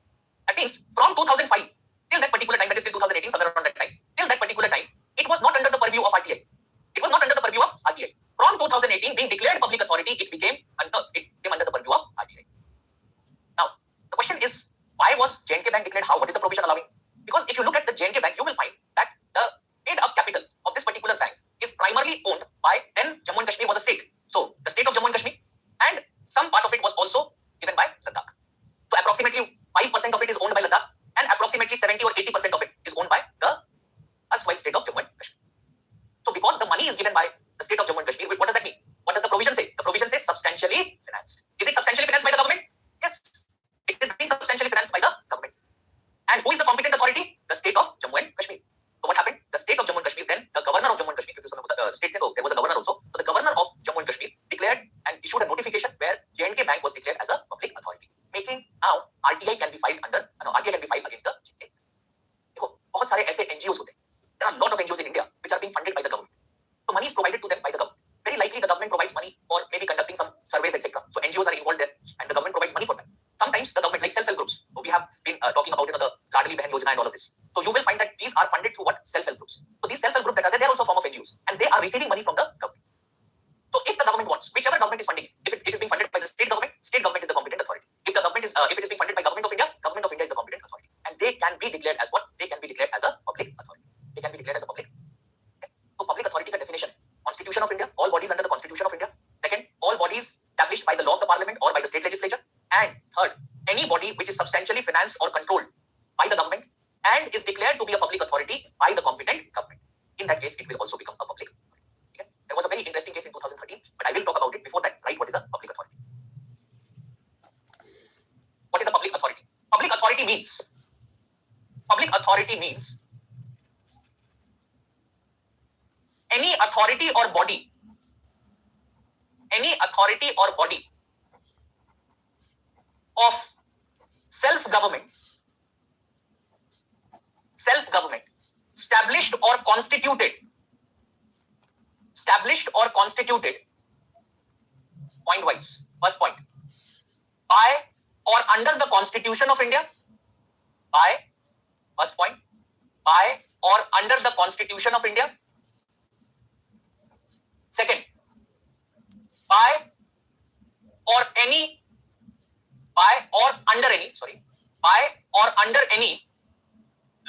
That means from 2005 till that particular time, that is till 2018, somewhere around that time, till that particular time, it was not under the purview of RTI. It was not under the purview of RTI. From 2018, being declared public authority, it came under the purview of RTI. Now, the question is, why was J&K Bank declared? How? What is the provision allowing? Because if you look at the J&K Bank, you will find that the paid-up capital of this particular bank is primarily owned by then Jammu and Kashmir was a state. So the state of Jammu and Kashmir, and some part of it was also given by Ladakh. So approximately 5% of it is owned by Ladakh, and approximately 70 or 80% of it is owned by the erstwhile state of Jammu and Kashmir. So because the money is given by the state of Jammu and Kashmir, what does that mean? What does the provision say? The provision says substantially financed. Is it substantially financed by the government? Yes, it is being substantially financed by the government. And who is the competent authority? The state of Jammu and Kashmir. So what happened? The state of Jammu and Kashmir, then the governor of Jammu and Kashmir, there was a governor also. So the governor of Jammu and Kashmir declared and issued a notification where J&K Bank was declared as a public authority, making now RTI can be filed against the J&K. देखो बहुत सारे ऐसे NGOs होते हैं. There are a lot of NGOs in India which are being funded by the government. So money is provided to them by the government. Very likely the government provides money for maybe conducting some surveys, etc. So NGOs are involved there, and the government provides money for that. Sometimes the government, like self-help groups. So we have been talking about the Ladli Behan Yojana and all of this. So you will find that these are funded through what? Self-help groups. So these self-help groups that are there, they are also a form of NGOs, and they are receiving money from the government. So if the government wants, whichever government is funding it, if it is being funded by the state government is the competent authority. If the government is, if it is being funded by government of India is the competent authority, and they can be declared as what? They can be declared as a public authority. They can be declared as a public. Okay. So public authority ka definition: Constitution of India, all bodies under the Constitution of India. Second, all bodies established by the law of the Parliament or by the state legislature. And third, any body which is substantially financed or controlled by the government and is declared to be a public authority by the competent government. In that case, it will also become a public authority. Okay? There was a very interesting case in 2013, but I will talk about it. Before that, write what is a public authority. What is a public authority? Public authority means any authority or body of self-government established or constituted point wise. First point, by or under the Constitution of India. First point, by or under the Constitution of India. Second, by or under any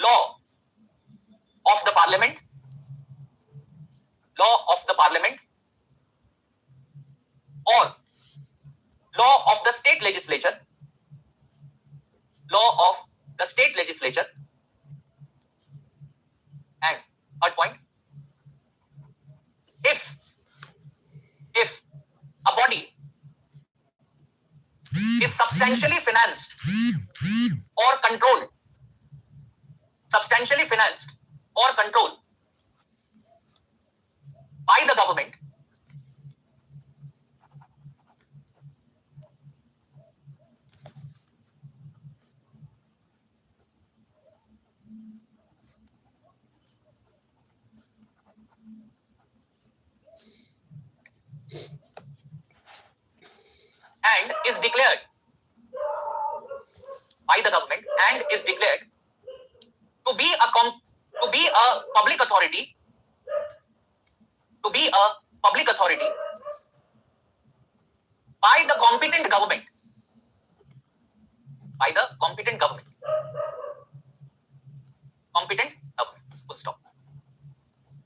law of the Parliament, or law of the state legislature, and third point, if is substantially financed or controlled, substantially financed or controlled by the government and is declared by the government and is declared to be a public authority, to be a public authority by the competent government, by the competent government, competent government, full stop.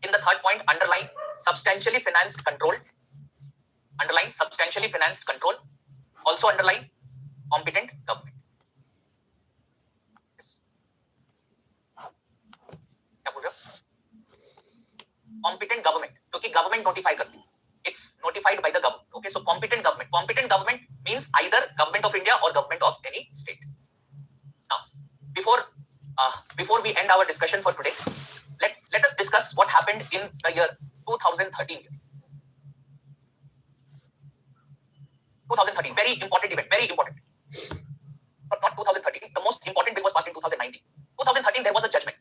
In the third point, underline substantially financed control, underline substantially financed control, also underline competent government. Competent government, क्योंकि government notify करती है, it's notified by the government. Okay, so competent government means either government of India or government of any state. Now, before we end our discussion for today, let us discuss what happened in the year 2013. 2013, very important event, very important. But not 2013. The most important bill was passed in 2019. 2013, there was a judgment.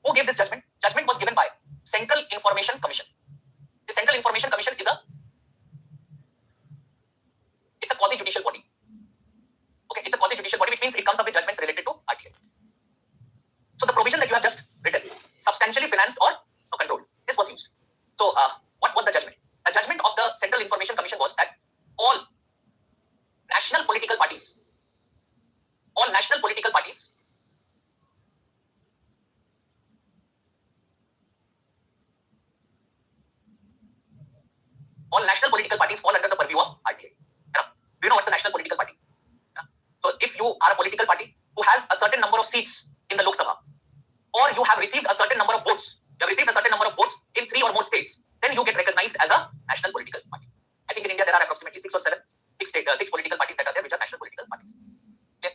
Who gave this judgment? Judgment was given by Central Information Commission. The Central Information Commission is it's a quasi-judicial body. Okay, it's a quasi-judicial body, which means it comes up with judgments related to RTI. So the provision that you have just written, substantially financed or controlled, this was used. So what was the judgment? The judgment of the Central Information Commission was that all national political parties fall under the purview of RTI. Do you know what's a national political party? So if you are a political party who has a certain number of seats in the Lok Sabha, or you have received a certain number of votes, in 3 or more states, then you get recognized as a national political party. I think in India there are approximately 6 or 7 political parties that are there, which are national political parties. Okay.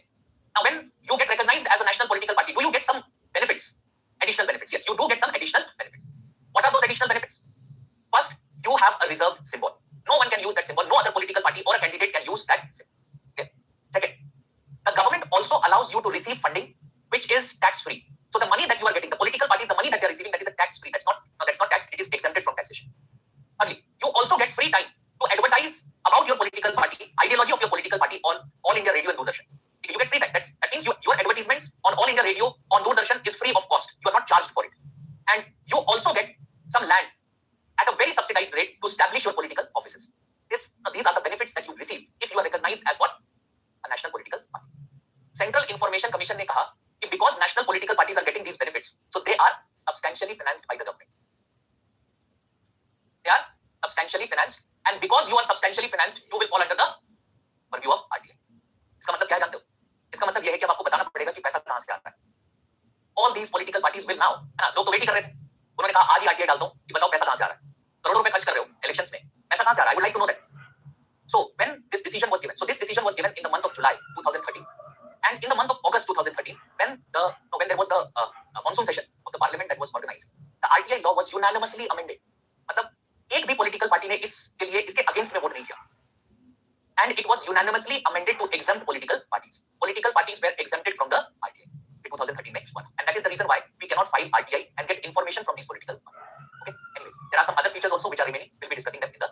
Now, when you get recognized as a national political party, do you get some benefits? Additional benefits? Yes, you do get some additional benefits. What are those additional benefits? First, you have a reserve symbol. No one can use that symbol. No other political party or a candidate can use that symbol. Okay. Second, the government also allows you to receive funding which is tax-free. So the money that you are getting, the political parties, the money that they are receiving, that is a tax-free. That's not taxed. It is exempted from taxation. Thirdly, you also get free time to advertise about your political party, ideology of your political party on All India Radio and Doordarshan. You get free time. That means your advertisements on All India Radio, on Doordarshan is free of cost. You are not charged for it. And you also get some land at a very subsidized rate to establish your political offices. These are the benefits that you receive if you are recognized as what? A national political party. Central Information Commission ने कहा कि because national political parties are getting these benefits, so they are substantially financed by the government. They are substantially financed, and because you are substantially financed, you will fall under the purview of RTI. इसका मतलब क्या जानते हो? इसका मतलब यह है कि अब आपको बताना पड़ेगा कि पैसा कहां से आ रहा है. All these political parties will now, है ना, लोग तो वेट ही कर रहे थे. उन्होंने कहा आज ही RTI डालता हूं कि बताओ पैसा कहां से आ रहा है. करोड़ों रुपए खर्च कर रहे हो इलेक्शंस में, पैसा कहां से आ रहा है? I would like to know that. So when this decision was given, in the month of July 2013, and in the month of August 2013, when there was the monsoon session of the parliament that was organized, the RTI law was unanimously amended. मतलब एक भी political party ने इसके against में vote नहीं किया. And it was unanimously amended to exempt political parties. Political parties were exempted from the RTI in 2013 में. And that is the reason why we cannot file RTI and get information from these political parties. Okay. Anyways, there are some other features also which are remaining. We'll be discussing them in the